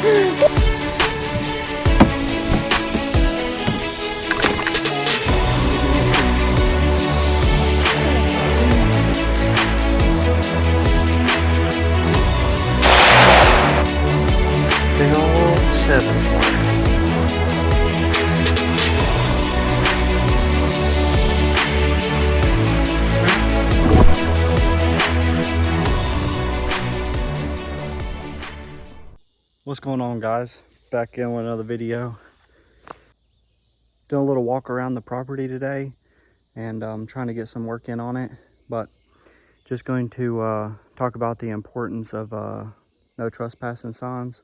Big old 7-pointer. What's going on, guys? Back in with another video. Doing a little walk around the property today, and trying to get some work in on it, but just going to talk about the importance of no trespassing signs.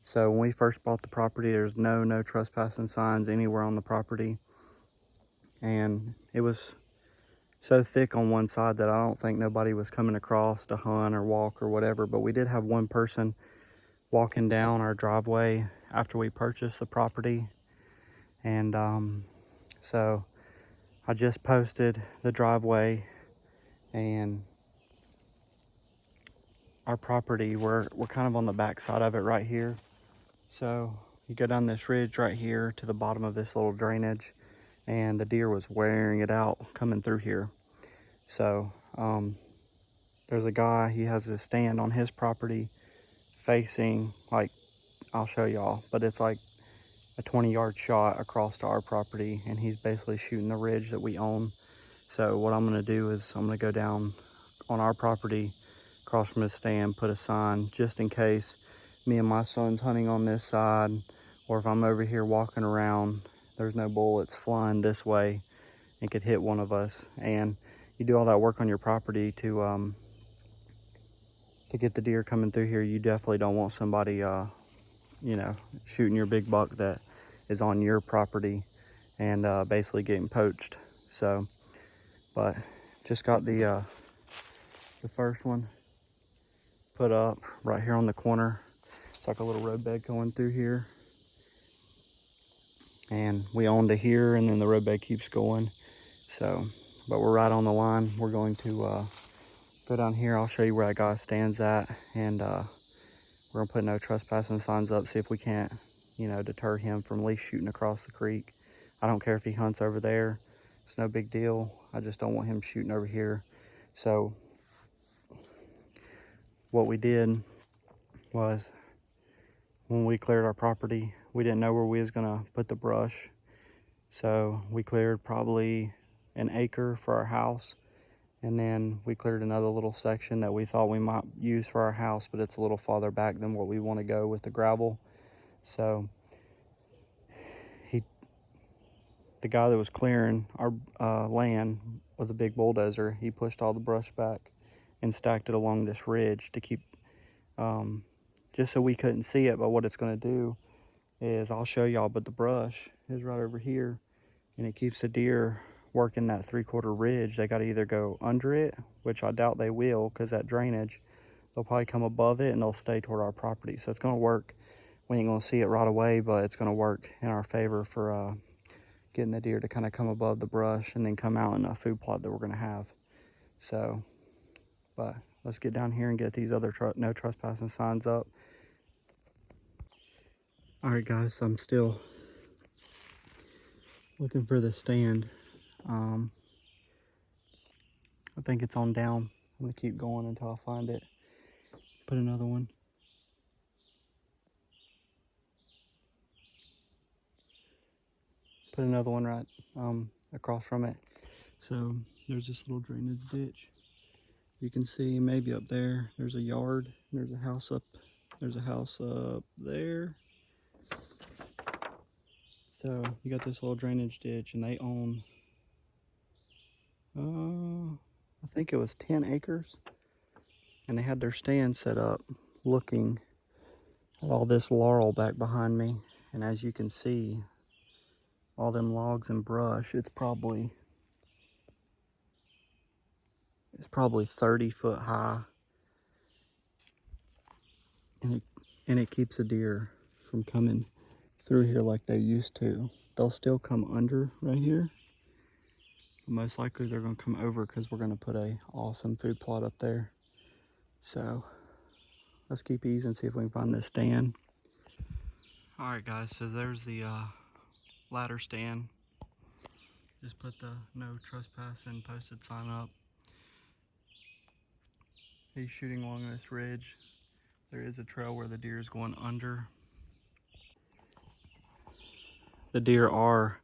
So when we first bought the property, there's no trespassing signs anywhere on the property, and it was so thick on one side that I don't think nobody was coming across to hunt or walk or whatever. But we did have one person walking down our driveway after we purchased the property, and so I just posted the driveway and our property. We're kind of on the back side of it right here. So you go down this ridge right here to the bottom of this little drainage, and the deer was wearing it out coming through here. So there's a guy, he has his stand on his property facing, like, I'll show y'all, but it's like a 20-yard shot across to our property, and he's basically shooting the ridge that we own. So what I'm going to do is I'm going to go down on our property across from his stand, put a sign just in case me and my son's hunting on this side, or if I'm over here walking around, there's no bullets flying this way and could hit one of us. And you do all that work on your property to get the deer coming through here. You definitely don't want somebody you know, shooting your big buck that is on your property and basically getting poached. So, but just got the first one put up right here on the corner. It's like a little road bed going through here, and we own to here, and then the road bed keeps going. So, but we're right on the line. We're going to go down here. I'll show you where that guy stands at, and we're gonna put no trespassing signs up, see if we can't, you know, deter him from at least shooting across the creek. I don't care if he hunts over there. It's no big deal. I just don't want him shooting over here. So what we did was, when we cleared our property, we didn't know where we was gonna put the brush. So we cleared probably an acre for our house. And then we cleared another little section that we thought we might use for our house, but it's a little farther back than what we want to go with the gravel. So the guy that was clearing our land with a big bulldozer, he pushed all the brush back and stacked it along this ridge to keep, just so we couldn't see it. But what it's going to do is, I'll show y'all, but the brush is right over here, and it keeps the deer working that 3/4 ridge. They got to either go under it, which I doubt they will, because that drainage, they'll probably come above it and they'll stay toward our property. So it's going to work. We ain't going to see it right away, but it's going to work in our favor for getting the deer to kind of come above the brush and then come out in a food plot that we're going to have. So, but let's get down here and get these other no trespassing signs up. All right, guys, so I'm still looking for the stand. I think it's on down. I'm gonna keep going until I find it. Put another one. Put another one right across from it. So there's this little drainage ditch. You can see maybe up there, there's a yard. There's a house up there. So you got this little drainage ditch, and they own, I think it was 10 acres. And they had their stand set up looking at all this laurel back behind me. And as you can see, all them logs and brush, it's probably 30 foot high. And it keeps the deer from coming through here like they used to. They'll still come under right here. Most likely they're gonna come over because we're gonna put a awesome food plot up there. So let's keep easing, see if we can find this stand. Alright guys, so there's the ladder stand. Just put the no trespassing posted sign up. He's shooting along this ridge. There is a trail where the deer is going under. The deer are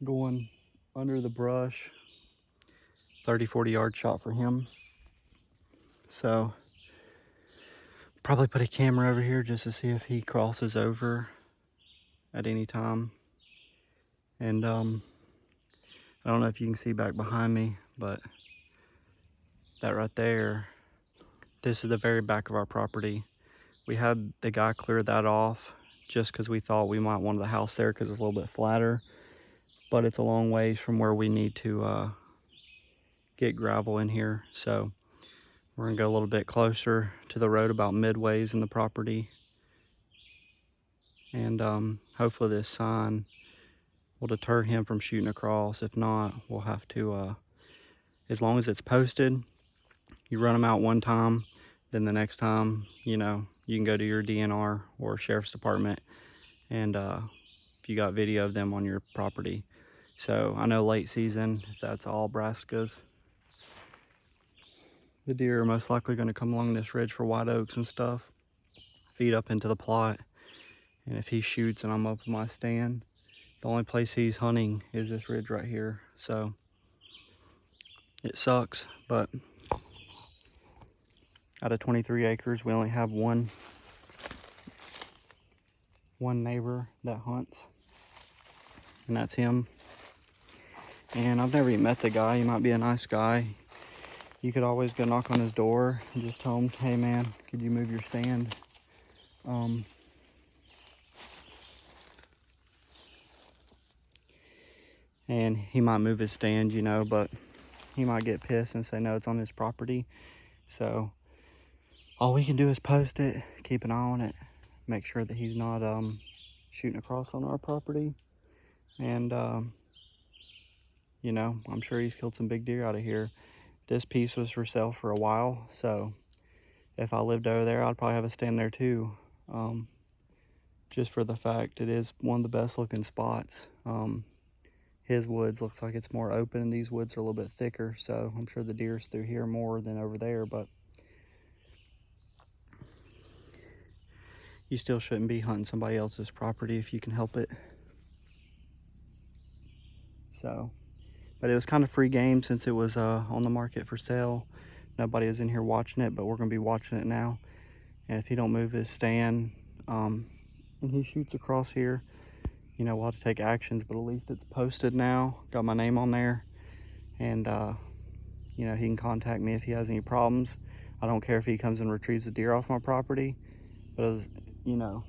going under the brush. 30-40 yard shot for him. So probably put a camera over here just to see if he crosses over at any time. And I don't know if you can see back behind me, but that right there, this is the very back of our property. We had the guy clear that off just because we thought we might want the house there because it's a little bit flatter, but it's a long ways from where we need to get gravel in here. So we're gonna go a little bit closer to the road, about midways in the property. And hopefully this sign will deter him from shooting across. If not, we'll have to, as long as it's posted, you run them out one time, then the next time, you know, you can go to your DNR or sheriff's department and if you got video of them on your property. So I know late season, if that's all brassicas, the deer are most likely going to come along this ridge for white oaks and stuff, feed up into the plot. And if he shoots and I'm up in my stand, the only place he's hunting is this ridge right here. So it sucks, but out of 23 acres, we only have one neighbor that hunts, and that's him. And I've never even met the guy. He might be a nice guy. You could always go knock on his door and just tell him, hey man, could you move your stand? And he might move his stand, you know, but he might get pissed and say no, it's on his property. So all we can do is post it, keep an eye on it, make sure that he's not shooting across on our property. And you know, I'm sure he's killed some big deer out of here. This piece was for sale for a while, so if I lived over there, I'd probably have a stand there too. Just for the fact it is one of the best looking spots. His woods looks like it's more open, and these woods are a little bit thicker, so I'm sure the deer's through here more than over there, but you still shouldn't be hunting somebody else's property if you can help it. So, but it was kind of free game since it was on the market for sale. Nobody was in here watching it, but we're gonna be watching it now. And if he don't move his stand and he shoots across here, you know, we'll have to take actions, but at least it's posted now, got my name on there. And you know, he can contact me if he has any problems. I don't care if he comes and retrieves the deer off my property, but as you know,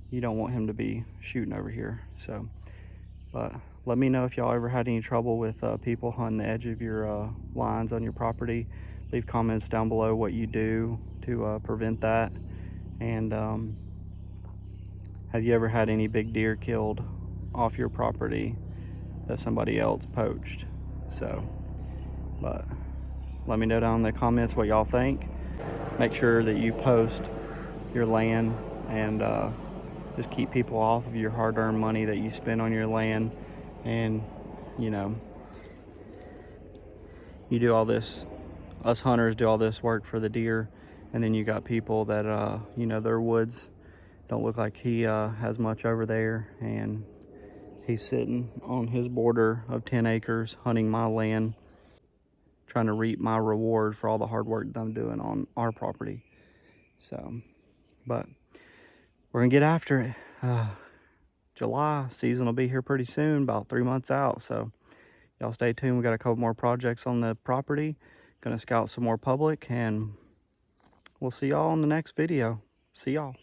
you don't want him to be shooting over here. So, but let me know if y'all ever had any trouble with people hunting the edge of your lines on your property. Leave comments down below what you do to prevent that. And have you ever had any big deer killed off your property that somebody else poached? So, but let me know down in the comments what y'all think. Make sure that you post your land and just keep people off of your hard-earned money that you spend on your land. And you know, you do all this, us hunters do all this work for the deer, and then you got people that you know, their woods don't look like he has much over there, and he's sitting on his border of 10 acres hunting my land, trying to reap my reward for all the hard work that I'm doing on our property. So, but we're gonna get after it. July season will be here pretty soon, about 3 months out. So y'all stay tuned. We got a couple more projects on the property. Gonna scout some more public, and we'll see y'all in the next video. See y'all.